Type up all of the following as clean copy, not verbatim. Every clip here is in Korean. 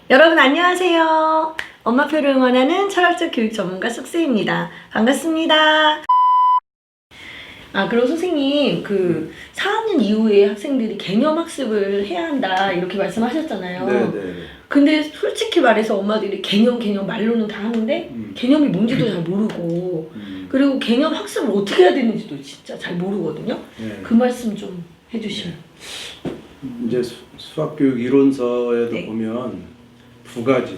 여러분 안녕하세요. 엄마표를 응원하는 철학적 교육 전문가 쑥스입니다. 반갑습니다. 그리고 선생님 4학년 이후에 학생들이 개념 학습을 해야 한다 이렇게 말씀하셨잖아요. 네네. 근데 솔직히 말해서 엄마들이 개념 말로는 다 하는데 개념이 뭔지도 잘 모르고 그리고 개념 학습을 어떻게 해야 되는지도 진짜 잘 모르거든요. 네. 그 말씀 좀 해주시면. 이제 수학교육 이론서에도 네. 보면 두 가지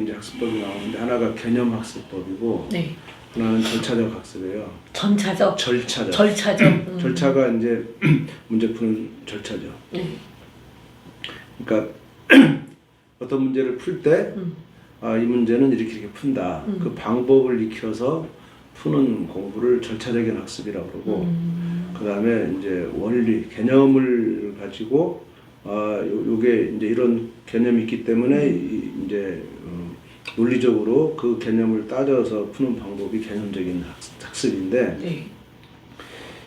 이제 학습법이 나오는데 하나가 개념 학습법이고 네. 하나는 절차적 학습이에요. 절차적. 절차가 이제 문제 푸는 절차죠. 네. 그러니까 어떤 문제를 풀 때 이 문제는 이렇게 푼다. 그 방법을 익혀서 푸는 공부를 절차적인 학습이라고 그러고 그다음에 이제 원리 개념을 가지고 요게 이제 이런 개념이 있기 때문에 이제 논리적으로 그 개념을 따져서 푸는 방법이 개념적인 학습인데 네.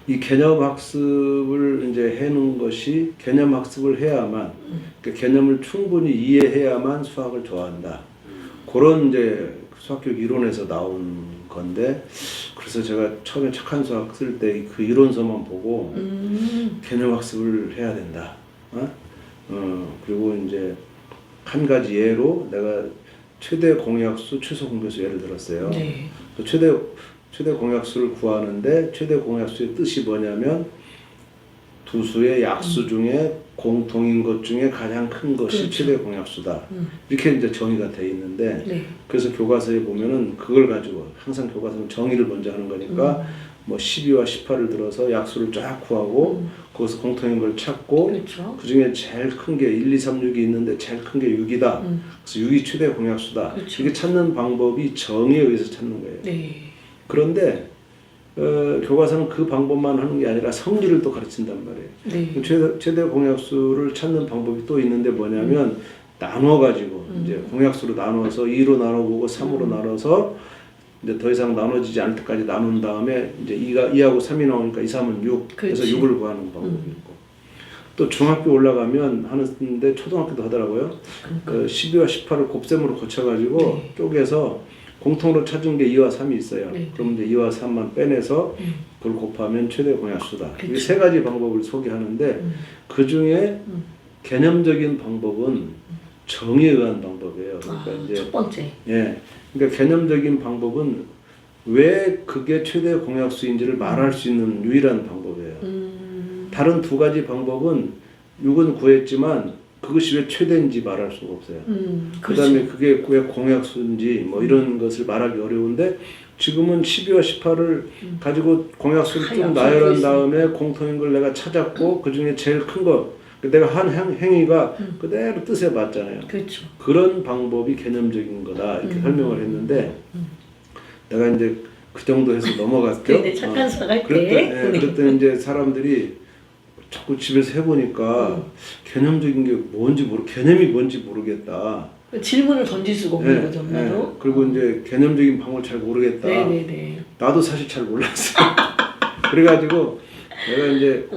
이 개념 학습을 이제 해놓은 것이 개념 학습을 해야만 그러니까 개념을 충분히 이해해야만 수학을 좋아한다. 그런 이제 수학교육 이론에서 나온 건데 그래서 제가 처음에 착한 수학 쓸 때 그 이론서만 보고 개념 학습을 해야 된다. 그리고 이제 한 가지 예로 내가 최대 공약수, 최소 공배수 예를 들었어요. 네. 최대 공약수를 구하는데 최대 공약수의 뜻이 뭐냐면 두 수의 약수 중에 공통인 것 중에 가장 큰 것이 그렇죠. 최대 공약수다. 이렇게 이제 정의가 돼 있는데 네. 그래서 교과서에 보면은 그걸 가지고 항상 교과서는 정의를 먼저 하는 거니까 뭐 12와 18을 들어서 약수를 쫙 구하고 거기서 공통인 걸 찾고 그렇죠. 그 중에 제일 큰 게 1, 2, 3, 6이 있는데 제일 큰 게 6이다. 그래서 6이 최대 공약수다. 그렇죠. 이게 찾는 방법이 정의에 의해서 찾는 거예요. 네. 그런데 교과서는 그 방법만 하는 게 아니라 성질을 또 가르친단 말이에요. 네. 최대 공약수를 찾는 방법이 또 있는데 뭐냐면 나눠가지고 이제 공약수로 나눠서 2로 나눠보고 3으로 나눠서 이제 더 이상 나눠지지 않을 때까지 나눈 다음에 이제 2하고 3이 나오니까 2, 3은 6 그래서 6을 구하는 방법이 있고 또 중학교 올라가면 하는데 초등학교도 하더라고요. 12와 18을 곱셈으로 고쳐가지고 네. 쪼개서 공통으로 찾은 게 2와 3이 있어요. 네. 그럼 이제 2와 3만 빼내서 그걸 곱하면 최대 공약수다. 그렇죠. 이 세 가지 방법을 소개하는데 그 중에 개념적인 방법은 정의에 의한 방법이에요. 그러니까 이제 첫 번째. 예, 그러니까 개념적인 방법은 왜 그게 최대 공약수인지를 말할 수 있는 유일한 방법이에요. 다른 두 가지 방법은 6은 구했지만 그것이 왜 최대인지 말할 수가 없어요. 그다음에 그게 왜 공약수인지 뭐 이런 것을 말하기 어려운데 지금은 12와 18을 가지고 공약수를 쭉 나열한 다음에 공통인 걸 내가 찾았고 그 중에 제일 큰 거 내가 한 행위가 그대로 뜻에 맞잖아요. 그렇죠. 그런 방법이 개념적인 거다 이렇게 설명을 했는데 내가 이제 그 정도 해서 넘어갔죠. 네, 착한 수학 할 때. 그때 이제 사람들이 자꾸 집에서 해보니까 개념적인 게 개념이 뭔지 모르겠다. 질문을 던질 수가 없는 거죠, 엄마도. 그리고 이제 개념적인 방법을 잘 모르겠다. 네네네. 나도 사실 잘 몰랐어요. 그래가지고 내가 이제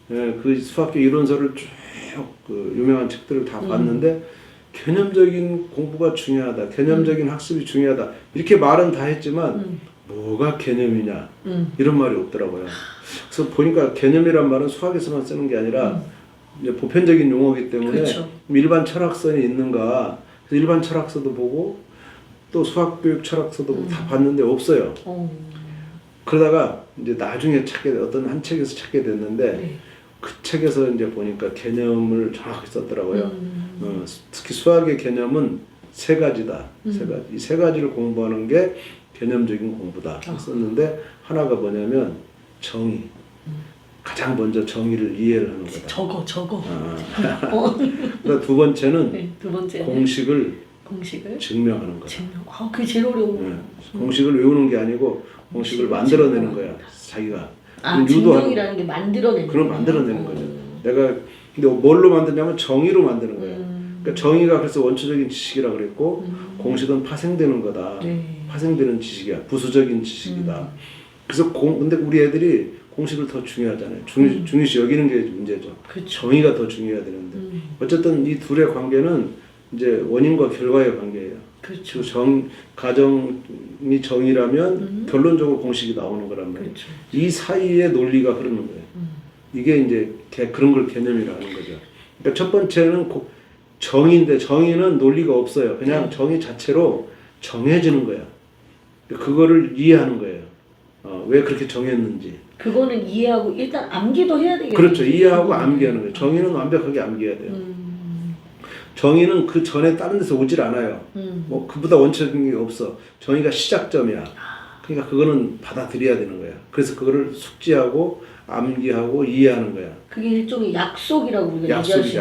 그 수학교 이론서를 쭉 그 유명한 책들을 다 봤는데 개념적인 공부가 중요하다. 개념적인 학습이 중요하다. 이렇게 말은 다 했지만 뭐가 개념이냐 이런 말이 없더라고요. 그래서 보니까 개념이란 말은 수학에서만 쓰는 게 아니라 이제 보편적인 용어이기 때문에 그렇죠. 일반 철학서에 있는가 그래서 일반 철학서도 보고 또 수학교육 철학서도 다 봤는데 없어요. 그러다가 이제 나중에 어떤 한 책에서 찾게 됐는데 네. 그 책에서 이제 보니까 개념을 정확히 썼더라고요. 특히 수학의 개념은 세 가지다. 세 가지. 이 세 가지를 공부하는 게 개념적인 공부다. 썼는데 하나가 뭐냐면 정의. 가장 먼저 정의를 이해를 하는 거다. 적어. 그다음 두 번째는 네, 두 번째는 공식을 증명하는 거다. 그게 제일 어려워. 공식을 외우는 게 아니고 공식을 만들어내는 거야. 자기가. 증명이라는 게 만들어내는 그럼 만들어내는 거죠. 내가 근데 뭘로 만드냐면 정의로 만드는 거예요. 그러니까 정의가 그래서 원초적인 지식이라 그랬고 공식은 파생되는 거다. 네. 파생되는 지식이야. 부수적인 지식이다. 그래서 근데 우리 애들이 공식을 더 중요하잖아요. 중요시 여기는 게 문제죠. 그쵸. 정의가 더 중요해야 되는데 어쨌든 이 둘의 관계는 이제 원인과 결과의 관계예요. 그렇죠. 가정이 정이라면 결론적으로 공식이 나오는 거란 말이에요. 그렇죠. 이 사이에 논리가 흐르는 거예요. 이게 이제 그런 걸 개념이라는 거죠. 그러니까 첫 번째는 정의인데 정의는 논리가 없어요. 그냥 정의 자체로 정해지는 거야. 그거를 이해하는 거예요. 왜 그렇게 정했는지. 그거는 이해하고 일단 암기도 해야 되겠죠. 그렇죠. 이해하고 암기하는 거예요. 정의는 완벽하게 암기해야 돼요. 정의는 그 전에 다른 데서 오질 않아요. 뭐 그보다 원칙적인 게 없어. 정의가 시작점이야. 그러니까 그거는 받아들여야 되는 거야. 그래서 그거를 숙지하고 암기하고 이해하는 거야. 그게 일종의 약속이라고 우리가 약속이죠.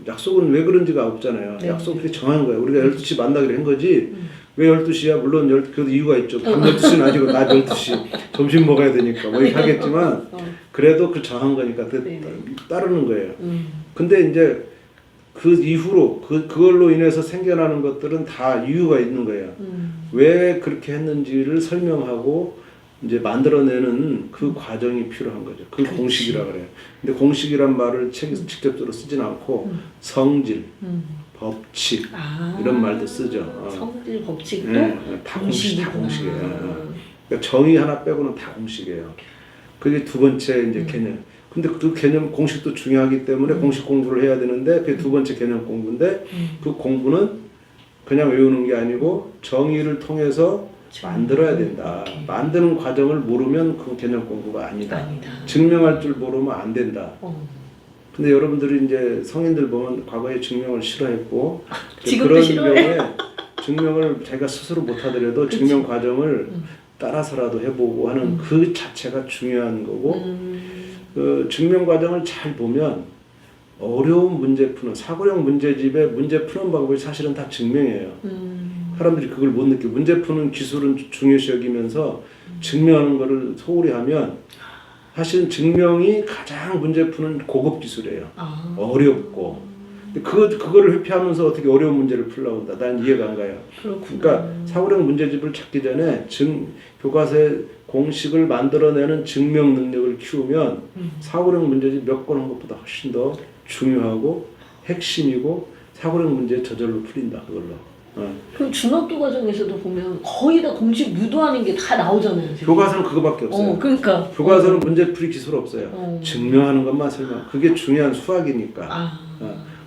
약속은 왜 그런지가 없잖아요. 네. 약속이 정한 거야. 우리가 12시 만나기로 한 거지. 왜 12시야? 물론 그래도 이유가 있죠. 밤 12시는 아니고 낮 12시. 점심 먹어야 되니까 뭐 이렇게 하겠지만 그래도 그 정한 거니까 따르는 거예요. 근데 이제 그 이후로 그걸로 인해서 생겨나는 것들은 다 이유가 있는 거예요. 왜 그렇게 했는지를 설명하고 이제 만들어내는 그 과정이 필요한 거죠. 그 그렇지. 공식이라 그래요. 근데 공식이란 말을 책에서 직접적으로 쓰진 않고 성질, 법칙 이런 말도 쓰죠. 성질 법칙도 다 공식이에요. 그러니까 정의 하나 빼고는 다 공식이에요. 그게 두 번째 이제 개념. 근데 그 개념 공식도 중요하기 때문에 공식 공부를 해야 되는데 그게 두 번째 개념 공부인데 그 공부는 그냥 외우는 게 아니고 정의를 통해서 만들어야 된다. 만드는 과정을 모르면 그 개념 공부가 아니다. 증명할 줄 모르면 안 된다. 근데 여러분들이 이제 성인들 보면 과거에 증명을 싫어했고 그런 경우에 증명을 자기가 스스로 못하더라도 증명 과정을 따라서라도 해보고 하는 그 자체가 중요한 거고 그 증명 과정을 잘 보면 어려운 문제 푸는 사고형 문제집의 문제 푸는 방법이 사실은 다 증명이에요. 사람들이 그걸 못 느껴. 문제 푸는 기술은 중요시 여기면서 증명하는 거를 소홀히 하면 사실은 증명이 가장 문제 푸는 고급 기술이에요. 어렵고. 그거를 회피하면서 어떻게 어려운 문제를 풀려고 한다. 난 이해가 안 가요. 그러니까 사고형 문제집을 찾기 전에 교과서의 공식을 만들어내는 증명 능력을 키우면 사고형 문제집 몇 권 한 것보다 훨씬 더 중요하고 핵심이고 사고형 문제 저절로 풀린다. 그걸로. 그럼 중학교 과정에서도 보면 거의 다 공식 유도하는 게 다 나오잖아요. 지금. 교과서는 그거밖에 없어요. 그러니까. 교과서는 문제풀이 기술 없어요. 증명하는 것만 설명. 그게 중요한 수학이니까.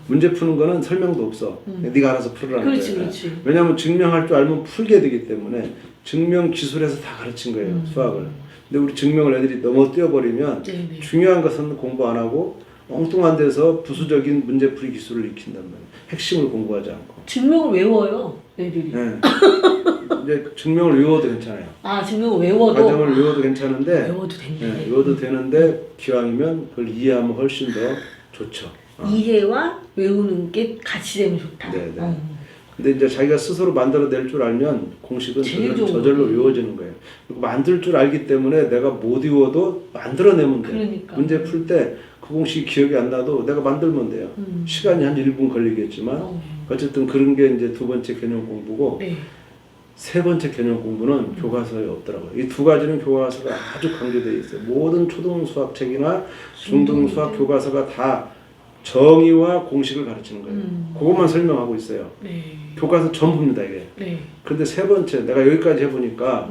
문제 푸는 거는 설명도 없어. 네가 알아서 풀으라는 거예요. 그렇지. 왜냐하면 증명할 줄 알면 풀게 되기 때문에 증명 기술에서 다 가르친 거예요. 수학을. 근데 우리 증명을 애들이 넘어 뛰어버리면 중요한 것은 공부 안 하고 엉뚱한 데서 부수적인 문제풀이 기술을 익힌단 말이에요. 핵심을 공부하지 않고. 증명을 외워요, 애들이. 네. 이제 증명을 외워도 괜찮아요. 증명을 외워도. 과정을 외워도 괜찮은데. 외워도 된대. 네, 외워도 되는데 기왕이면 그걸 이해하면 훨씬 더 좋죠. 이해와 외우는 게 같이 되면 좋다. 네. 근데 이제 자기가 스스로 만들어낼 줄 알면 공식은 저절로 외워지는 거예요. 그리고 만들 줄 알기 때문에 내가 못 외워도 만들어내면 돼요. 그러니까. 문제 풀 때 그 공식이 기억이 안 나도 내가 만들면 돼요. 시간이 한 1분 걸리겠지만 어쨌든 그런 게 이제 두 번째 개념 공부고 세 번째 개념 공부는 교과서에 없더라고요. 이 두 가지는 교과서가 아주 강조되어 있어요. 모든 초등 수학책이나 중등 수학 교과서가 다 정의와 공식을 가르치는 거예요. 그것만 설명하고 있어요. 교과서 전부입니다, 이게. 그런데 세 번째, 내가 여기까지 해보니까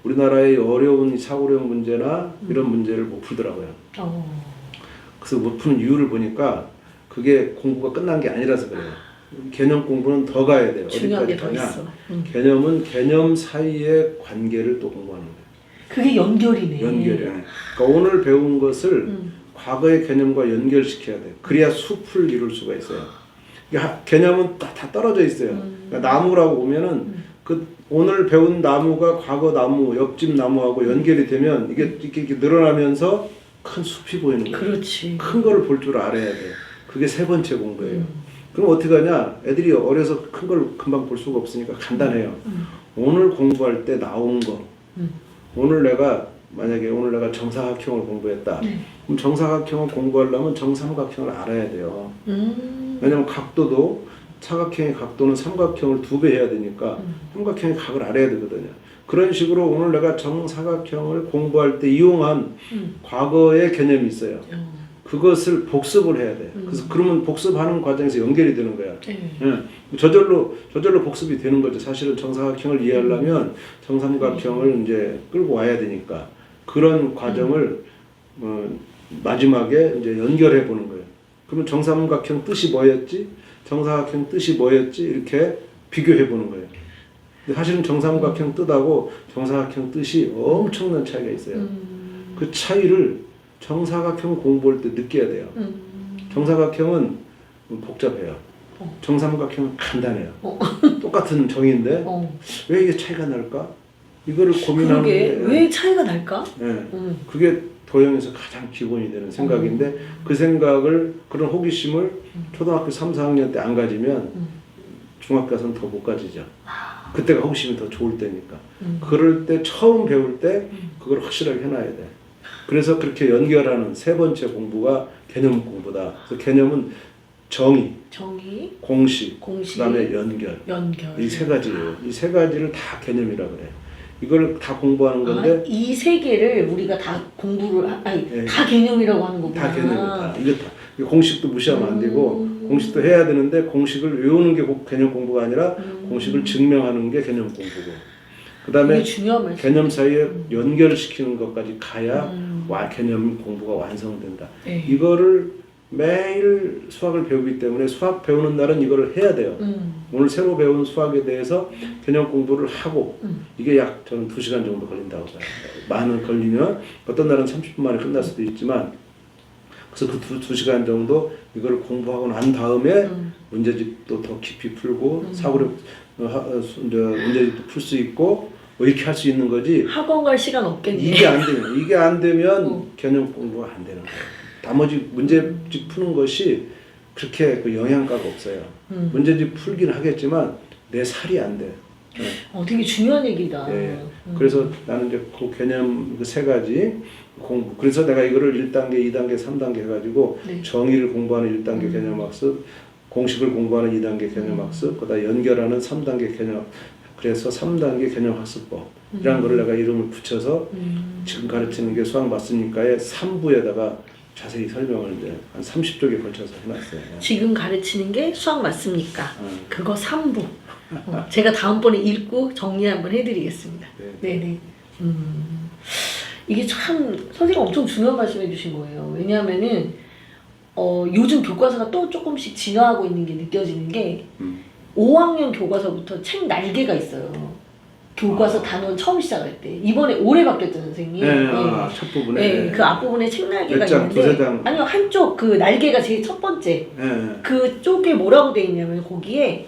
우리나라의 어려운 사고력 문제나 이런 문제를 못 풀더라고요. 그래서 못 푸는 이유를 보니까 그게 공부가 끝난 게 아니라서 그래요. 개념 공부는 더 가야 돼요. 어디까지 가냐? 개념은 개념 사이의 관계를 또 공부하는 거예요. 그게 연결이네. 연결이야. 그러니까 오늘 배운 것을 과거의 개념과 연결시켜야 돼요. 그래야 숲을 이룰 수가 있어요. 그러니까 개념은 다 떨어져 있어요. 그러니까 나무라고 보면은 그 오늘 배운 나무가 과거 나무, 옆집 나무하고 연결이 되면 이게 이렇게 늘어나면서 큰 숲이 보이는 거예요. 그렇지. 큰 거를 볼 줄 알아야 돼요. 그게 세 번째 공부예요. 그럼 어떻게 하냐? 애들이 어려서 큰 걸 금방 볼 수가 없으니까 간단해요. 오늘 공부할 때 나온 거. 오늘 내가 만약에 오늘 내가 정사각형을 공부했다. 그럼 정사각형을 공부하려면 정삼각형을 알아야 돼요. 왜냐면 각도도 사각형의 각도는 삼각형을 2배 해야 되니까 삼각형의 각을 알아야 되거든요. 그런 식으로 오늘 내가 정사각형을 공부할 때 이용한 과거의 개념이 있어요. 그것을 복습을 해야 돼. 그래서 그러면 복습하는 과정에서 연결이 되는 거야. 네. 예. 저절로 복습이 되는 거죠. 사실은 정사각형을 이해하려면 정삼각형을 이제 끌고 와야 되니까 그런 과정을 마지막에 이제 연결해 보는 거예요. 그러면 정삼각형 뜻이 뭐였지? 정사각형 뜻이 뭐였지? 이렇게 비교해 보는 거예요. 근데 사실은 정삼각형 뜻하고 정사각형 뜻이 엄청난 차이가 있어요. 그 차이를 정사각형 공부할 때 느껴야 돼요. 정사각형은 복잡해요. 정삼각형은 간단해요. 똑같은 정인데 왜 이게 차이가 날까? 이거를 고민하는 게 왜 차이가 날까? 네. 그게 도형에서 가장 기본이 되는 생각인데 그 생각을 그런 호기심을 초등학교 3, 4학년 때 안 가지면 중학교 가서는 더 못 가지죠. 그때가 호기심이 더 좋을 때니까. 그럴 때 처음 배울 때 그걸 확실하게 해놔야 돼. 그래서 그렇게 연결하는 세 번째 공부가 개념 공부다. 그래서 개념은 정의, 공식, 그다음에 연결. 이 세 가지예요. 이 세 가지를 다 개념이라 그래. 이걸 다 공부하는 건데 이 세 개를 우리가 다 공부를 다 개념이라고 하는 거구나. 다 개념이다. 이거 다 공식도 무시하면 안 되고 공식도 해야 되는데 공식을 외우는 게 개념 공부가 아니라 공식을 증명하는 게 개념 공부고. 그다음에 개념 사이에 연결시키는 것까지 가야 개념 공부가 완성된다. 네. 이거를 매일 수학을 배우기 때문에 수학 배우는 날은 이거를 해야 돼요. 오늘 새로 배운 수학에 대해서 개념 공부를 하고 이게 약 저는 2시간 정도 걸린다고 봐요. 많은 걸리면 어떤 날은 30분 만에 끝날 수도 있지만 그래서 그 2시간 정도 이걸 공부하고 난 다음에 문제집도 더 깊이 풀고 사고력 문제집도 풀 수 있고 뭐 이렇게 할 수 있는 거지. 학원 갈 시간 없겠네. 이게 안 되면 개념 공부가 안 되는 거예요. 나머지 문제집 푸는 것이 그렇게 그 영향가가 없어요. 문제집 풀긴 하겠지만 내 살이 안 돼. 되게 중요한 얘기다. 네. 그래서 나는 이제 그 개념 그 세 가지 공부. 그래서 내가 이거를 1단계, 2단계, 3단계 해가지고 정의를 공부하는 1단계 개념학습, 공식을 공부하는 2단계 개념학습, 그다음 연결하는 3단계 개념. 그래서 3단계 개념학습법이라는 걸 내가 이름을 붙여서 지금 가르치는 게 수학 맞습니까의 3부에다가 자세히 설명을 이제 한 30쪽에 걸쳐서 해놨어요. 지금 가르치는 게 수학 맞습니까? 그거 3부. 제가 다음번에 읽고 정리 한번 해드리겠습니다. 네네. 이게 참 선생님 엄청 중요한 말씀 해주신 거예요. 왜냐하면은 요즘 교과서가 또 조금씩 진화하고 있는 게 느껴지는 게 5학년 교과서부터 책 날개가 있어요. 교과서 단원 처음 시작할 때. 이번에 올해 바뀌었죠, 선생님. 첫 부분에. 네, 그 앞부분에 책 날개가 장, 있는데 아니요, 한쪽 그 날개가 제일 첫 번째. 그쪽에 뭐라고 돼 있냐면 거기에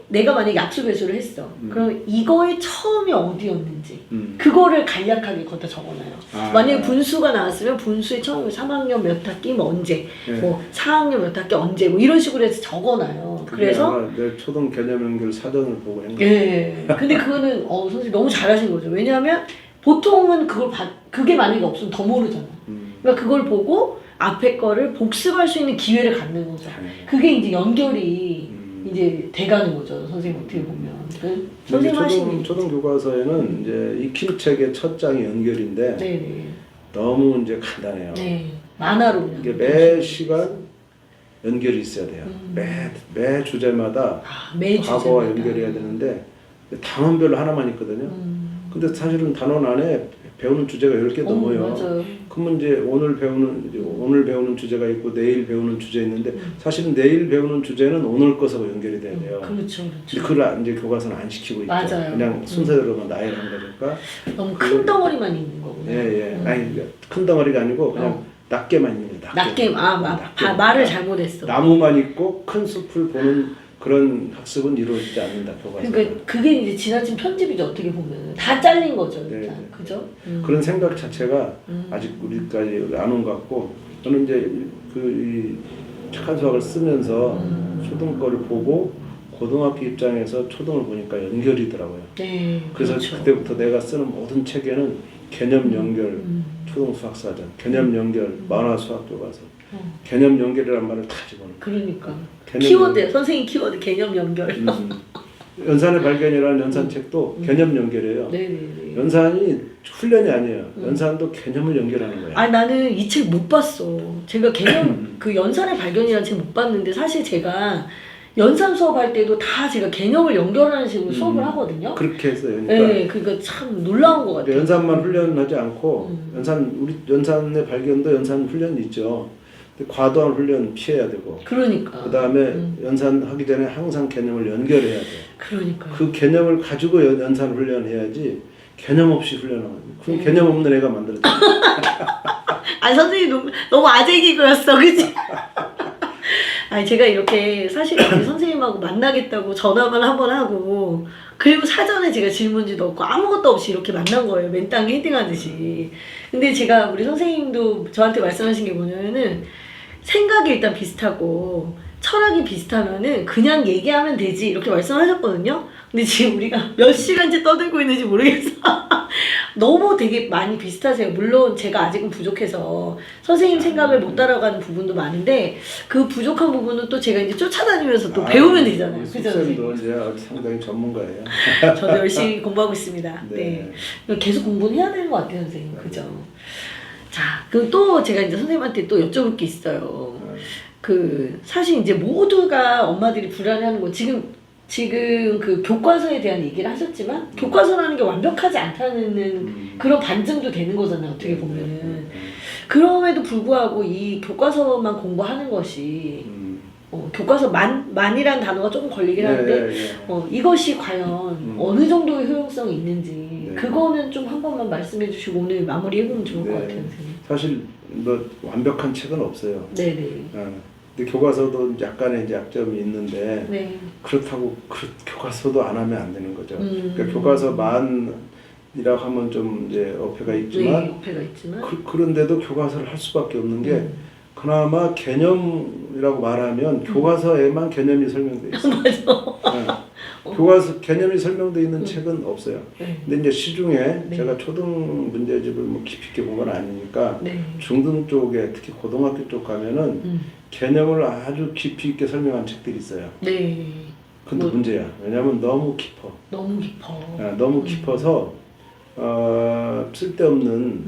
내가 만약에 약수배수를 했어. 그럼 이거의 처음이 어디였는지 그거를 간략하게 거기다 적어놔요. 만약에 분수가 나왔으면 분수의 처음이 3학년 몇 학기 뭐 언제, 뭐 4학년 몇 학기 언제 뭐 이런 식으로 해서 적어놔요. 그래서 내 초등 개념 연결 사전을 보고 한 거예요. 예. 근데 그거는 선생님 너무 잘하신 거죠. 왜냐하면 보통은 그게 만약에 없으면 더 모르잖아. 그러니까 그걸 보고 앞에 거를 복습할 수 있는 기회를 갖는 거죠. 그게 이제 연결이 이제 돼가는 거죠. 선생님 어떻게 보면. 선생님 하시는 초등 교과서에는 이제 익힘책의 첫 장이 연결인데 네네. 너무 이제 간단해요. 네. 만화로 이게 매 시간 연결이 있어야 돼요. 매 주제마다 과거와 연결해야 되는데 단원별로 하나만 있거든요. 근데 사실은 단원 안에 배우는 주제가 10개 넘어요. 맞아요. 그러면 이제 오늘 배우는 주제가 있고 내일 배우는 주제 있는데 사실은 내일 배우는 주제는 오늘 것하고 연결이 돼야 돼요. 그렇죠. 그걸 이제 교과서는 안 시키고 있죠. 맞아요. 그냥 순서대로만 나열한 거니까. 너무 큰 덩어리만 있는 거구나. 아니 큰 덩어리가 아니고 그냥 낮게만 있는 거예요. 낮게. 말을 잘못했어. 나무만 있고 큰 숲을 보는 그런 학습은 이루어지지 않는다, 교과서. 그러니까 그게 이제 지나친 편집이죠, 어떻게 보면. 다 잘린 거죠, 일단. 그죠? 그런 생각 자체가 아직 우리까지 안 온 것 같고, 저는 이제 이 착한 수학을 쓰면서 초등 거를 보고 고등학교 입장에서 초등을 보니까 연결이더라고요. 네. 그래서 그렇죠. 그때부터 내가 쓰는 모든 책에는 개념 연결, 초등 수학사전, 개념 연결, 만화 수학 교과서, 개념 연결이라는 말을 다 집어넣어요. 그러니까. 키워드, 선생님 키워드 개념 연결. 연산의 발견이라는 연산책도 개념 연결해요. 네네네. 연산이 훈련이 아니에요. 연산도 개념을 연결하는 거예요. 아니 나는 이 책 못 봤어. 제가 개념 그 연산의 발견이라는 책 못 봤는데 사실 제가 연산 수업할 때도 다 제가 개념을 연결하는 식으로 수업을 하거든요. 그렇게 했어요. 그러니까 네, 그러니까 참 놀라운 것 같아요. 연산만 훈련하지 않고 우리 연산의 발견도 연산 훈련이 있죠. 근데 과도한 훈련 피해야 되고. 그러니까. 그다음에 연산하기 전에 항상 개념을 연결해야 돼. 그러니까. 그 개념을 가지고 연산 훈련해야지 개념 없이 훈련하면 그 개념 없는 애가 만들어져. 아 선생님 너무 아재 개그였어, 그치? 아니 제가 이렇게 사실 우리 선생님하고 만나겠다고 전화만 한번 하고 그리고 사전에 제가 질문지도 없고 아무것도 없이 이렇게 만난 거예요. 맨땅에 헤딩하듯이. 근데 제가 우리 선생님도 저한테 말씀하신 게 뭐냐면은 생각이 일단 비슷하고 철학이 비슷하면은 그냥 얘기하면 되지 이렇게 말씀하셨거든요. 근데 지금 우리가 몇 시간째 떠들고 있는지 모르겠어. 너무 되게 많이 비슷하세요. 물론 제가 아직은 부족해서 선생님 생각을 못 따라가는 부분도 많은데 그 부족한 부분은 또 제가 이제 쫓아다니면서 또 배우면 되잖아요. 그죠? 선생님도 이제 상당히 전문가예요. 저도 열심히 공부하고 있습니다. 네. 네. 계속 공부는 해야 되는 것 같아요, 선생님. 그죠? 자, 그럼 또 제가 이제 선생님한테 또 여쭤볼 게 있어요. 그 사실 이제 모두가 엄마들이 불안해하는 거 지금 그 교과서에 대한 얘기를 하셨지만 교과서라는 게 완벽하지 않다는 그런 반증도 되는 거잖아요. 어떻게 보면은 그럼에도 불구하고 이 교과서만 공부하는 것이 교과서 만이라는 단어가 조금 걸리긴 하는데 이것이 과연 어느 정도의 효용성이 있는지 그거는 좀 한 번만 말씀해 주시고 오늘 마무리해보면 좋을 것 같아요, 선생님. 사실 뭐 완벽한 책은 없어요. 네네. 근데 교과서도 약간의 이제 약점이 있는데 네. 그렇다고 교과서도 안 하면 안 되는 거죠. 그러니까 교과서 만이라고 하면 좀 이제 어폐가 있지만, 네, 어폐가 있지만. 그런데도 교과서를 할 수밖에 없는 게 그나마 개념이라고 말하면 교과서에만 개념이 설명돼 있어요. 맞아. 교과서 개념이 설명돼 있는 책은 없어요. 네. 근데 이제 시중에 네. 제가 초등 문제집을 뭐 깊이 있게 본 건 아니니까 네. 중등 쪽에 특히 고등학교 쪽 가면은 개념을 아주 깊이 있게 설명한 책들이 있어요. 네. 근데 문제야. 왜냐면 너무 깊어. 너무 깊어. 너무 깊어서 쓸데없는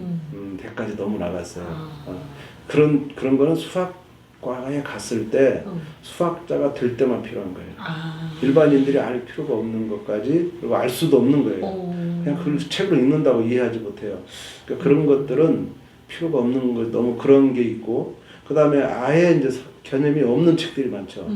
데까지 너무 나갔어요. 그런 거는 수학과에 갔을 때 수학자가 될 때만 필요한 거예요. 일반인들이 알 필요가 없는 것까지 그리고 알 수도 없는 거예요. 그냥 그 책을 읽는다고 이해하지 못해요. 그러니까 그런 것들은 필요가 없는 거 너무 그런 게 있고 그 다음에 아예 이제 개념이 없는 책들이 많죠.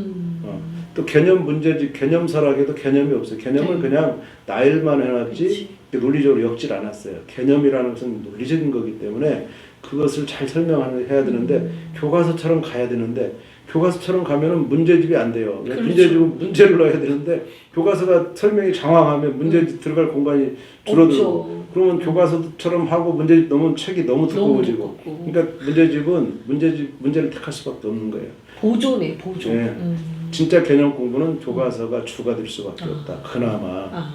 또 개념 문제집, 개념설학에도 개념이 없어요. 개념을 그냥 나열만 해놨지 논리적으로 엮질 않았어요. 개념이라는 것은 논리적인 거기 때문에 그것을 잘 설명해야 되는데 교과서처럼 가야 되는데 교과서처럼 가면은 문제집이 안 돼요. 그렇죠. 문제집은 문제를 넣어야 되는데 교과서가 설명이 장황하면 문제집 들어갈 공간이 줄어들고 그러면 교과서처럼 하고 문제집 넣으면 책이 너무 두꺼워지고 그러니까 문제를 택할 수밖에 없는 거예요. 보조네, 보조. 네. 진짜 개념 공부는 교과서가 주가 될 수밖에 없다. 그나마.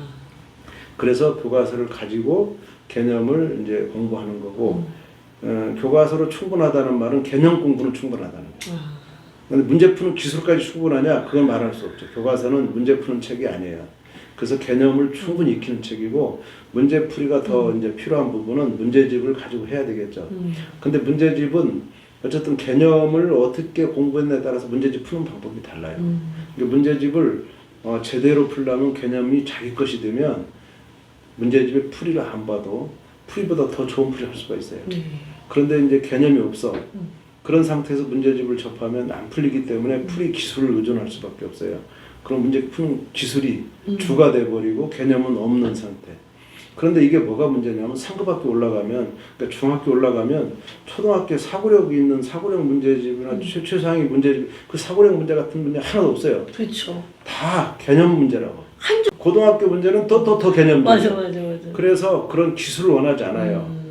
그래서 교과서를 가지고 개념을 이제 공부하는 거고 교과서로 충분하다는 말은 개념 공부는 충분하다는 거예요. 근데 문제 푸는 기술까지 충분하냐? 그건 말할 수 없죠. 교과서는 문제 푸는 책이 아니에요. 그래서 개념을 충분히 익히는 책이고 문제 풀이가 더 이제 필요한 부분은 문제집을 가지고 해야 되겠죠. 근데 문제집은 어쨌든 개념을 어떻게 공부했냐에 따라서 문제집 푸는 방법이 달라요. 그러니까 문제집을 제대로 풀려면 개념이 자기 것이 되면 문제집의 풀이를 안 봐도 풀이보다 더 좋은 풀이를 할 수가 있어요. 그런데 이제 개념이 없어. 그런 상태에서 문제집을 접하면 안 풀리기 때문에 풀이 기술을 의존할 수밖에 없어요. 그럼 문제 푸는 기술이 주가 돼버리고 개념은 없는 상태. 그런데 이게 뭐가 문제냐면 상급학교 올라가면 그러니까 중학교 올라가면 초등학교 사고력 있는 사고력 문제집이나 최상위 문제집 그 사고력 문제 같은 문제 하나도 없어요. 그렇죠. 다 개념 문제라고. 고등학교 문제는 더 개념 문제. 맞아. 그래서 그런 기술을 원하지 않아요.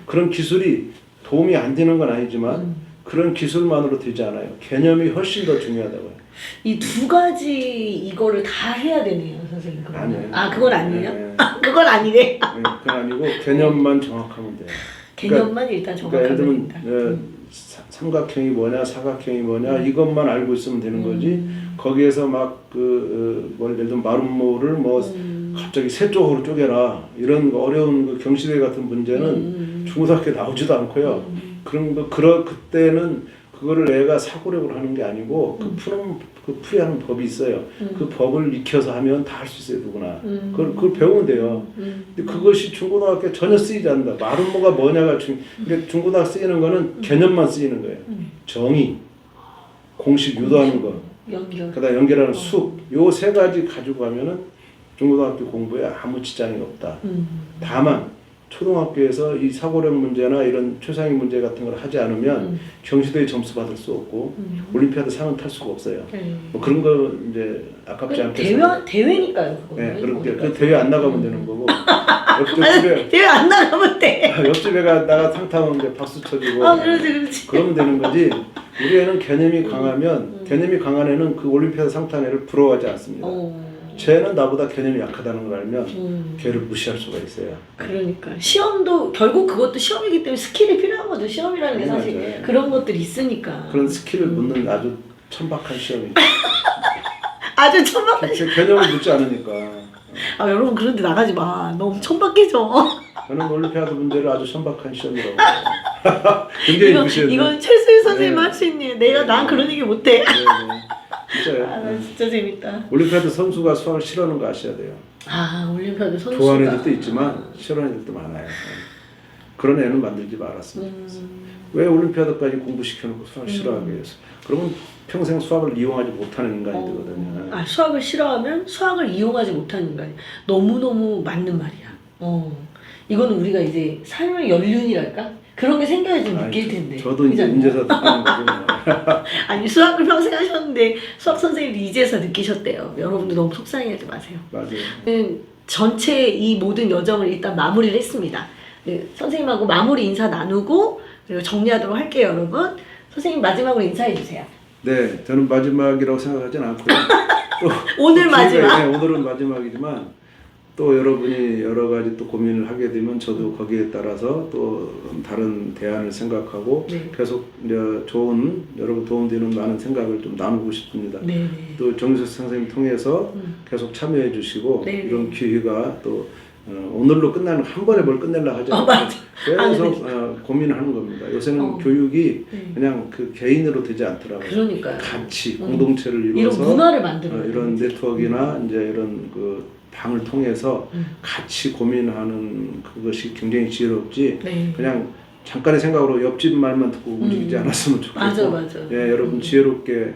그런 기술이 도움이 안 되는 건 아니지만 그런 기술만으로 되지 않아요. 개념이 훨씬 더 중요하다고요. 이 두 가지 이거를 다 해야 되네요, 선생님. 아니에요. 그건 아니에요? 네. 그건 아니네. 그건 아니고 개념만 정확하면 돼요. 개념만 일단 정확하면 그러니까 예를 된다. 들면 삼각형이 뭐냐 사각형이 뭐냐 이것만 알고 있으면 되는 거지 거기에서 막 예를 들면 마름모를 뭐 갑자기 세 쪽으로 쪼개라 이런 어려운 그 경시대 같은 문제는 중고등학교에 나오지도 않고요. 그런 거 그때는 그거를 애가 사고력을 하는 게 아니고 그 풀이하는 법이 있어요. 그 법을 익혀서 하면 다 할 수 있어요, 누구나. 그걸 배우면 돼요. 근데 그것이 중고등학교에 전혀 쓰이지 않는다. 마름모가 뭐냐가 근데 중고등학교 쓰이는 거는 개념만 쓰이는 거예요. 정의, 공식 유도하는 거, 그다음 연결하는 수, 요 세 가지 가지고 가면은 중고등학교 공부에 아무 지장이 없다. 다만 초등학교에서 이 사고력 문제나 이런 최상위 문제 같은 걸 하지 않으면 경시대에 점수 받을 수 없고 올림피아드 상은 탈 수가 없어요. 뭐 그런 거 이제 아깝지 않겠어요. 대회니까요. 네, 그렇게 그 대회 안 나가면 되는 거고. 대회 안 나가면 돼. 옆집에 나가 상 타면 이제 박수 쳐주고. 그렇지. 그러면 되는 거지. 우리 애는 개념이 강하면 개념이 강한 애는 그 올림피아드 상 탄 애를 부러워하지 않습니다. 쟤는 나보다 개념이 약하다는 걸 알면 걔를 무시할 수가 있어요. 그러니까 시험도 결국 그것도 시험이기 때문에 스킬이 필요한 거죠. 시험이라는 게 사실 맞아요. 그런 것들이 있으니까. 그런 스킬을 묻는 아주 천박한 시험이죠. 아주 천박한 시험. 개념을 묻지 않으니까. 여러분 그런데 나가지 마. 너무 천박해져. 저는 올림피아드 문제를 아주 천박한 시험이라고 봐요. 굉장히 무시해요. 이건 최수희 선생님 할 수 있네. 난 그런 얘기 못해. 진짜요. 진짜 재밌다. 올림피아드 선수가 수학을 싫어하는 거 아셔야 돼요. 올림피아드 선수가. 좋아하는 애들도 있지만 싫어하는 애들도 많아요. 그런 애는 만들지 말았으면 좋겠어요. 왜 올림피아드까지 공부시켜놓고 수학을 싫어하게 해서. 그러면 평생 수학을 이용하지 못하는 인간이 되거든요. 수학을 싫어하면 수학을 이용하지 못하는 인간이. 너무너무 맞는 말이야. 이거는 우리가 이제 삶의 연륜이랄까? 그런 게 생겨야 좀 느낄 텐데. 저도 이제 인제서 느끼는 거죠. 아니 수학을 평생 하셨는데 수학 선생님도 이제서 느끼셨대요. 여러분도 너무 속상해하지 마세요. 맞아요. 전체 이 모든 여정을 일단 마무리를 했습니다. 네, 선생님하고 마무리 인사 나누고 그리고 정리하도록 할게요, 여러분. 선생님 마지막으로 인사해 주세요. 네, 저는 마지막이라고 생각하진 않고요. 또 오늘 마지막. 네, 오늘은 마지막이지만 또 여러분이 여러 가지 또 고민을 하게 되면 저도 거기에 따라서 또 다른 대안을 생각하고 계속 이제 좋은 여러분 도움되는 많은 생각을 좀 나누고 싶습니다. 또 정유석 선생님 통해서 계속 참여해 주시고 이런 기회가 또 오늘로 끝나는 한 번에 뭘 끝내려고 하지 않고 계속 고민하는 겁니다. 요새는 교육이 그냥 그 개인으로 되지 않더라고요. 그러니까요. 같이 공동체를 이루어서 이런 문화를 만들어 이런 네트워크나 이제 이런 그 방을 통해서 같이 고민하는 그것이 굉장히 지혜롭지 그냥 잠깐의 생각으로 옆집 말만 듣고 움직이지 않았으면 좋겠고 맞아. 여러분 지혜롭게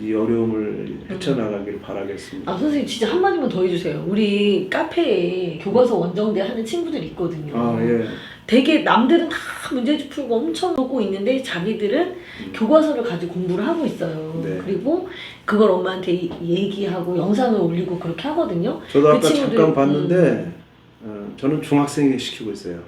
이 어려움을 헤쳐나가길 바라겠습니다. 선생님 진짜 한마디만 더 해주세요. 우리 카페에 교과서 원정대 하는 친구들이 있거든요. 되게 남들은 다 문제집 풀고 엄청 하고 있는데 자기들은 교과서를 가지고 공부를 하고 있어요. 그리고 그걸 엄마한테 얘기하고 영상을 올리고 그렇게 하거든요. 저도 아까 잠깐 봤는데 저는 중학생이 시키고 있어요.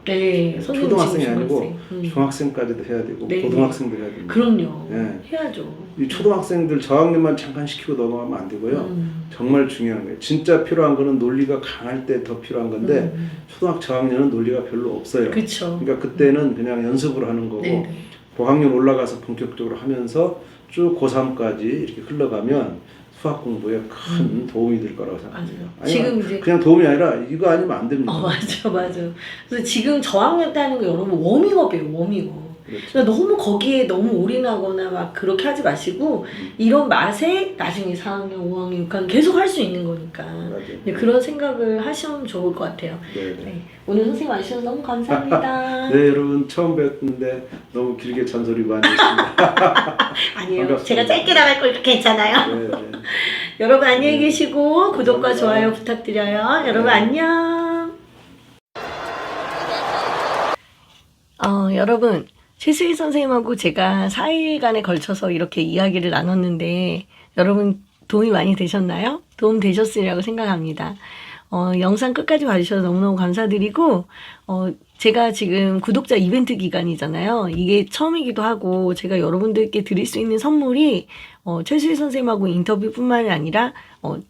초등학생이 아니고 중학생까지도 해야 되고 고등학생도 해야 됩니다. 그럼요. 해야죠. 이 초등학생들 저학년만 잠깐 시키고 넘어가면 안 되고요. 정말 중요한 거예요. 진짜 필요한 거는 논리가 강할 때 더 필요한 건데 초등학교 저학년은 논리가 별로 없어요. 그러니까 그때는 그냥 연습을 하는 거고 고학년 올라가서 본격적으로 하면서 쭉 고3까지 이렇게 흘러가면 수학 공부에 큰 도움이 될 거라고 생각합니다. 지금 이제 그냥 도움이 아니라 이거 아니면 안 됩니다. 맞아. 그래서 지금 저학년 때 하는 거 여러분 워밍업이에요, 워밍업. 그러니까 너무 거기에 너무 올인하거나 막 그렇게 하지 마시고 이런 맛에 나중에 4학년, 5학년, 6학년 계속 할 수 있는 거니까 그런 생각을 하시면 좋을 것 같아요. 오늘 선생님 와주셔서 너무 감사합니다. 네, 여러분 처음 뵀는데 너무 길게 잔소리 많이 했습니다. 아니에요. 반갑습니다. 제가 짧게 나갈 거 괜찮아요. 여러분 안녕히 계시고 구독과 감사합니다. 좋아요 부탁드려요. 여러분 안녕. 여러분 최수희 선생님하고 제가 4일간에 걸쳐서 이렇게 이야기를 나눴는데 여러분 도움이 많이 되셨나요? 도움 되셨으리라고 생각합니다. 영상 끝까지 봐주셔서 너무너무 감사드리고 제가 지금 구독자 이벤트 기간이잖아요. 이게 처음이기도 하고 제가 여러분들께 드릴 수 있는 선물이 최수희 선생님하고 인터뷰뿐만이 아니라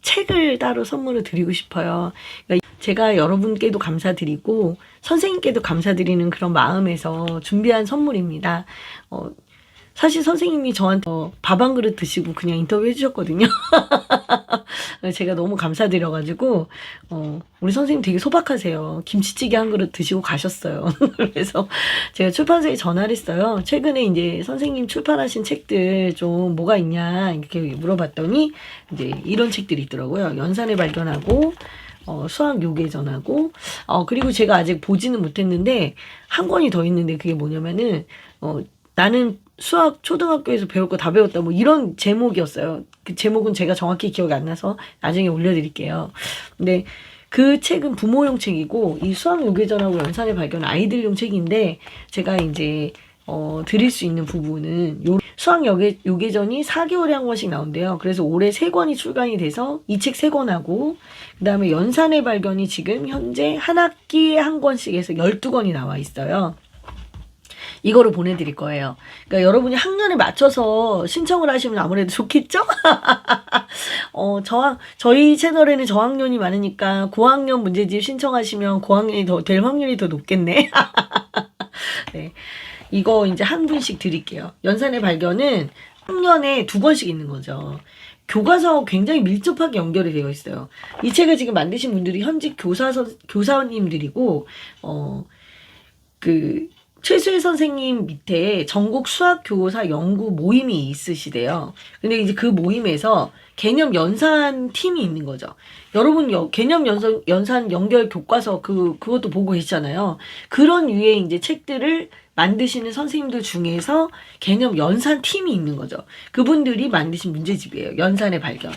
책을 따로 선물을 드리고 싶어요. 그러니까 제가 여러분께도 감사드리고 선생님께도 감사드리는 그런 마음에서 준비한 선물입니다. 사실 선생님이 저한테 밥 한 그릇 드시고 그냥 인터뷰 해주셨거든요. 제가 너무 감사드려가지고 우리 선생님 되게 소박하세요. 김치찌개 한 그릇 드시고 가셨어요. 그래서 제가 출판사에 전화를 했어요. 최근에 이제 선생님 출판하신 책들 좀 뭐가 있냐 이렇게 물어봤더니 이제 이런 책들이 있더라고요. 연산을 발견하고 수학 요괴전하고 그리고 제가 아직 보지는 못했는데 한 권이 더 있는데 그게 뭐냐면은 나는 수학 초등학교에서 배울 거 다 배웠다 뭐 이런 제목이었어요. 그 제목은 제가 정확히 기억이 안 나서 나중에 올려드릴게요. 근데 그 책은 부모용 책이고 이 수학 요괴전하고 연산의 발견 아이들용 책인데 제가 이제 드릴 수 있는 부분은 수학 요괴전이 4개월에 한 권씩 나온대요. 그래서 올해 3권이 출간이 돼서 이 책 3권하고 그 다음에 연산의 발견이 지금 현재 한 학기에 한 권씩 해서 12권이 나와 있어요. 이거를 보내드릴 거예요. 그러니까 여러분이 학년에 맞춰서 신청을 하시면 아무래도 좋겠죠? 저희 채널에는 저학년이 많으니까 고학년 문제집 신청하시면 고학년이 될 확률이 더 높겠네. 네. 이거 이제 한 분씩 드릴게요. 연산의 발견은 학년에 2권씩 있는 거죠. 교과서하고 굉장히 밀접하게 연결이 되어 있어요. 이 책을 지금 만드신 분들이 현직 교사님들이고, 최수혜 선생님 밑에 전국 수학교사 연구 모임이 있으시대요. 근데 이제 그 모임에서 개념 연산 팀이 있는 거죠. 여러분 개념 연산 연결 교과서 그것도 보고 계시잖아요. 그런 류의 이제 책들을 만드시는 선생님들 중에서 개념 연산 팀이 있는 거죠. 그분들이 만드신 문제집이에요. 연산의 발견.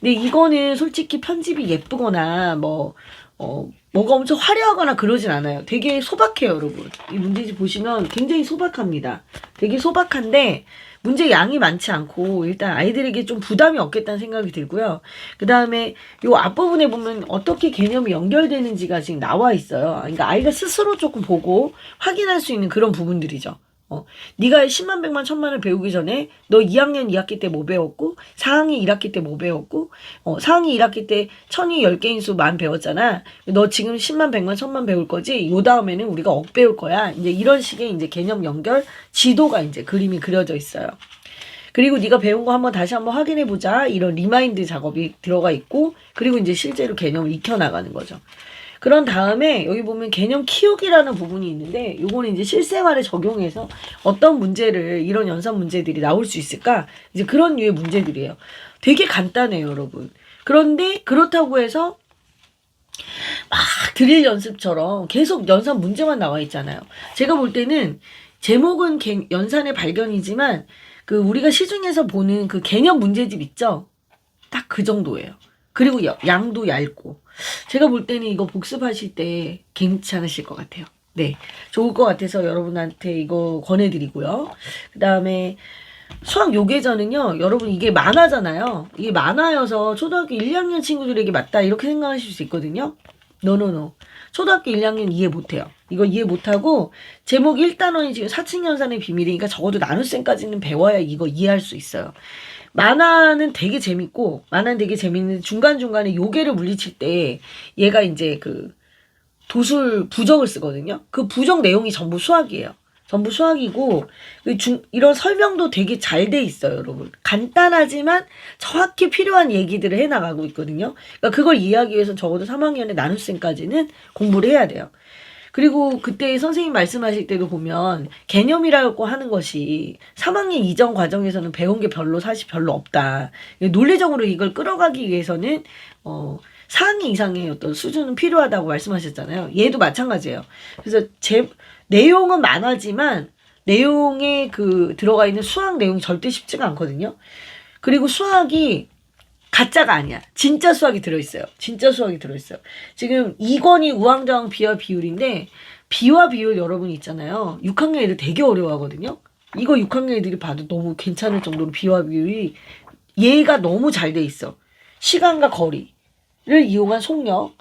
근데 이거는 솔직히 편집이 예쁘거나 뭐가 엄청 화려하거나 그러진 않아요. 되게 소박해요, 여러분. 이 문제집 보시면 굉장히 소박합니다. 되게 소박한데 문제 양이 많지 않고 일단 아이들에게 좀 부담이 없겠다는 생각이 들고요. 그 다음에 요 앞부분에 보면 어떻게 개념이 연결되는지가 지금 나와 있어요. 그러니까 아이가 스스로 조금 보고 확인할 수 있는 그런 부분들이죠. 네가 10만 100만 1000만을 배우기 전에 너 2학년 2학기 때 뭐 배웠고 4학기 1학기 때 뭐 배웠고 4학기 1학기 때 천이 10개인 수 만 배웠잖아. 너 지금 10만 100만 1000만 배울 거지. 요 다음에는 우리가 억 배울 거야. 이제 이런 식의 이제 개념 연결 지도가 이제 그림이 그려져 있어요. 그리고 네가 배운 거 한번 다시 한번 확인해 보자. 이런 리마인드 작업이 들어가 있고 그리고 이제 실제로 개념을 익혀 나가는 거죠. 그런 다음에 여기 보면 개념 키우기라는 부분이 있는데 요거는 이제 실생활에 적용해서 어떤 문제를 이런 연산 문제들이 나올 수 있을까? 이제 그런 류의 문제들이에요. 되게 간단해요, 여러분. 그런데 그렇다고 해서 막 드릴 연습처럼 계속 연산 문제만 나와 있잖아요. 제가 볼 때는 제목은 연산의 발견이지만 우리가 시중에서 보는 그 개념 문제집 있죠? 딱 그 정도예요. 그리고 양도 얇고. 제가 볼 때는 이거 복습하실 때 괜찮으실 것 같아요. 네. 좋을 것 같아서 여러분한테 이거 권해드리고요. 그 다음에 수학 요괴전은요. 여러분 이게 만화잖아요. 이게 만화여서 초등학교 1, 2학년 친구들에게 맞다 이렇게 생각하실 수 있거든요. 노노노. 초등학교 1, 2학년 이해 못해요. 이거 이해 못하고 제목 1단원이 지금 사칙연산의 비밀이니까 적어도 나눗셈까지는 배워야 이거 이해할 수 있어요. 만화는 되게 재밌고 만화는 되게 재밌는데 중간중간에 요괴를 물리칠 때 얘가 이제 도술 부정을 쓰거든요. 그 부정 내용이 전부 수학이에요. 전부 수학이고 이런 설명도 되게 잘 돼 있어요, 여러분. 간단하지만 정확히 필요한 얘기들을 해나가고 있거든요. 그러니까 그걸 이해하기 위해서 적어도 3학년의 나눗셈까지는 공부를 해야 돼요. 그리고 그때 선생님 말씀하실 때도 보면 개념이라고 하는 것이 3학년 이전 과정에서는 배운 게 사실 별로 없다. 논리적으로 이걸 끌어가기 위해서는 4학년 이상의 어떤 수준은 필요하다고 말씀하셨잖아요. 얘도 마찬가지예요. 그래서 내용은 많아지만 내용에 들어가 있는 수학 내용이 절대 쉽지가 않거든요. 그리고 수학이 가짜가 아니야. 진짜 수학이 들어있어요. 진짜 수학이 들어있어요. 지금 2권이 우왕좌왕 비와 비율인데 비와 비율 여러분 있잖아요. 6학년 애들 되게 어려워하거든요. 이거 6학년 애들이 봐도 너무 괜찮을 정도로 비와 비율이 얘가 너무 잘 돼 있어. 시간과 거리를 이용한 속력,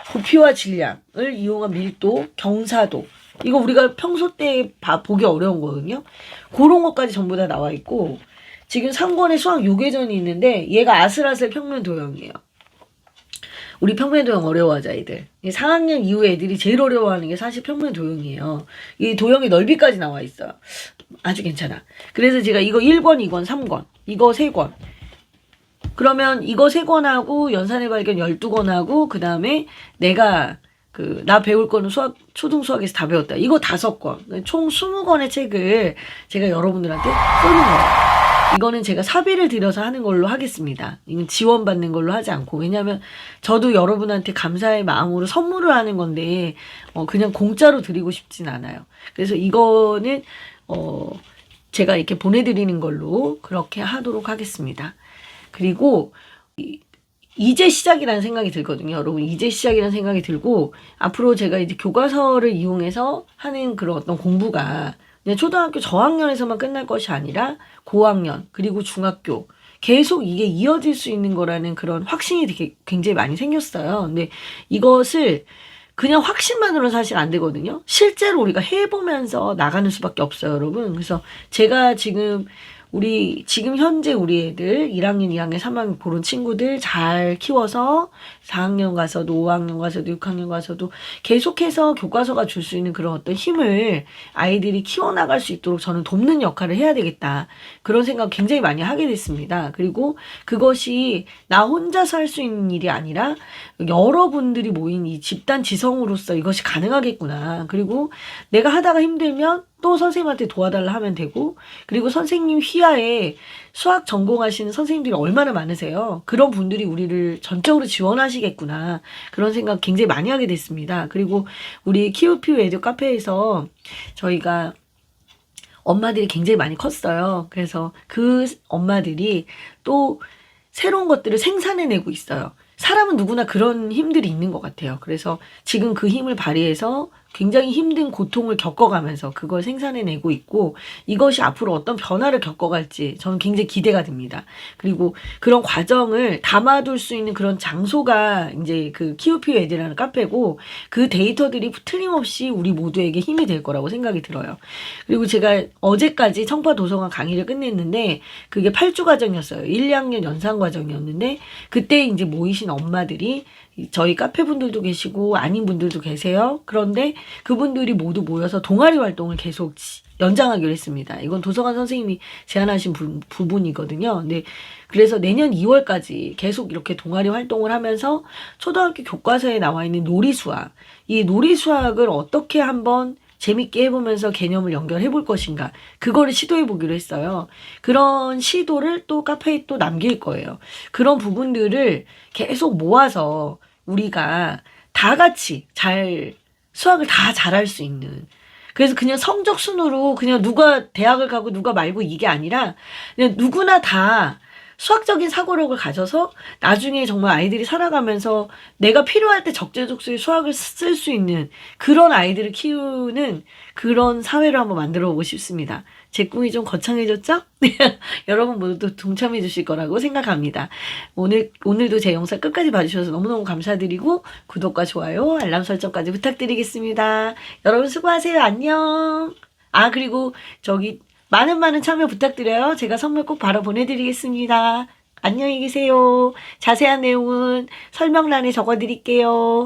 부피와 질량을 이용한 밀도, 경사도 이거 우리가 평소 때 보기 어려운 거거든요. 그런 것까지 전부 다 나와 있고 지금 3권의 수학 요괴전이 있는데 얘가 아슬아슬 평면 도형이에요. 우리 평면도형 어려워하자 애들. 4학년 이후 애들이 제일 어려워하는 게 사실 평면도형이에요. 이 도형의 넓이까지 나와 있어요. 아주 괜찮아. 그래서 제가 이거 1권, 2권, 3권, 이거 3권. 그러면 이거 3권하고 연산의 발견 12권하고 그 다음에 내가 나 배울 거는 초등 수학에서 다 배웠다. 이거 5권. 총 20권의 책을 제가 여러분들한테 쏘는 거예요. 이거는 제가 사비를 들여서 하는 걸로 하겠습니다. 이건 지원받는 걸로 하지 않고. 왜냐면 저도 여러분한테 감사의 마음으로 선물을 하는 건데, 그냥 공짜로 드리고 싶진 않아요. 그래서 이거는, 제가 이렇게 보내드리는 걸로 그렇게 하도록 하겠습니다. 그리고, 이제 시작이라는 생각이 들거든요. 여러분, 이제 시작이라는 생각이 들고, 앞으로 제가 이제 교과서를 이용해서 하는 그런 어떤 공부가 그냥 초등학교 저학년에서만 끝날 것이 아니라 고학년, 그리고 중학교, 계속 이게 이어질 수 있는 거라는 그런 확신이 되게 굉장히 많이 생겼어요. 근데 이것을 그냥 확신만으로는 사실 안 되거든요. 실제로 우리가 해보면서 나가는 수밖에 없어요, 여러분. 그래서 제가 지금 현재 우리 애들 1학년, 2학년, 3학년 그런 친구들 잘 키워서 4학년 가서도 5학년 가서도 6학년 가서도 계속해서 교과서가 줄 수 있는 그런 어떤 힘을 아이들이 키워나갈 수 있도록 저는 돕는 역할을 해야 되겠다. 그런 생각 굉장히 많이 하게 됐습니다. 그리고 그것이 나 혼자서 할 수 있는 일이 아니라 여러분들이 모인 이 집단 지성으로서 이것이 가능하겠구나. 그리고 내가 하다가 힘들면 또 선생님한테 도와달라 하면 되고, 그리고 선생님 휘하에 수학 전공하시는 선생님들이 얼마나 많으세요. 그런 분들이 우리를 전적으로 지원하시겠구나. 그런 생각 굉장히 많이 하게 됐습니다. 그리고 우리 키우피우 애들 카페에서 저희가 엄마들이 굉장히 많이 컸어요. 그래서 그 엄마들이 또 새로운 것들을 생산해내고 있어요. 사람은 누구나 그런 힘들이 있는 것 같아요. 그래서 지금 그 힘을 발휘해서 굉장히 힘든 고통을 겪어가면서 그걸 생산해내고 있고, 이것이 앞으로 어떤 변화를 겪어갈지 저는 굉장히 기대가 됩니다. 그리고 그런 과정을 담아둘 수 있는 그런 장소가 이제 그 키우피우 애들이라는 카페고, 그 데이터들이 틀림없이 우리 모두에게 힘이 될 거라고 생각이 들어요. 그리고 제가 어제까지 청파 도서관 강의를 끝냈는데 그게 8주 과정이었어요. 1, 2학년 연상 과정이었는데, 그때 이제 모이신 엄마들이 저희 카페 분들도 계시고 아닌 분들도 계세요. 그런데 그분들이 모두 모여서 동아리 활동을 계속 연장하기로 했습니다. 이건 도서관 선생님이 제안하신 부분이거든요. 근데 그래서 내년 2월까지 계속 이렇게 동아리 활동을 하면서 초등학교 교과서에 나와 있는 놀이수학, 이 놀이수학을 어떻게 한번 재밌게 해보면서 개념을 연결해 볼 것인가, 그거를 시도해 보기로 했어요. 그런 시도를 또 카페에 또 남길 거예요. 그런 부분들을 계속 모아서 우리가 다 같이 수학을 다 잘할 수 있는, 그래서 그냥 성적 순으로 그냥 누가 대학을 가고 누가 말고 이게 아니라 그냥 누구나 다 수학적인 사고력을 가져서 나중에 정말 아이들이 살아가면서 내가 필요할 때 적재적소에 수학을 쓸 수 있는 그런 아이들을 키우는 그런 사회를 한번 만들어 보고 싶습니다. 제 꿈이 좀 거창해졌죠? 여러분 모두 동참해 주실 거라고 생각합니다. 오늘도 제 영상 끝까지 봐주셔서 너무너무 감사드리고, 구독과 좋아요, 알람 설정까지 부탁드리겠습니다. 여러분 수고하세요. 안녕. 그리고 많은 참여 부탁드려요. 제가 선물 꼭 바로 보내드리겠습니다. 안녕히 계세요. 자세한 내용은 설명란에 적어드릴게요.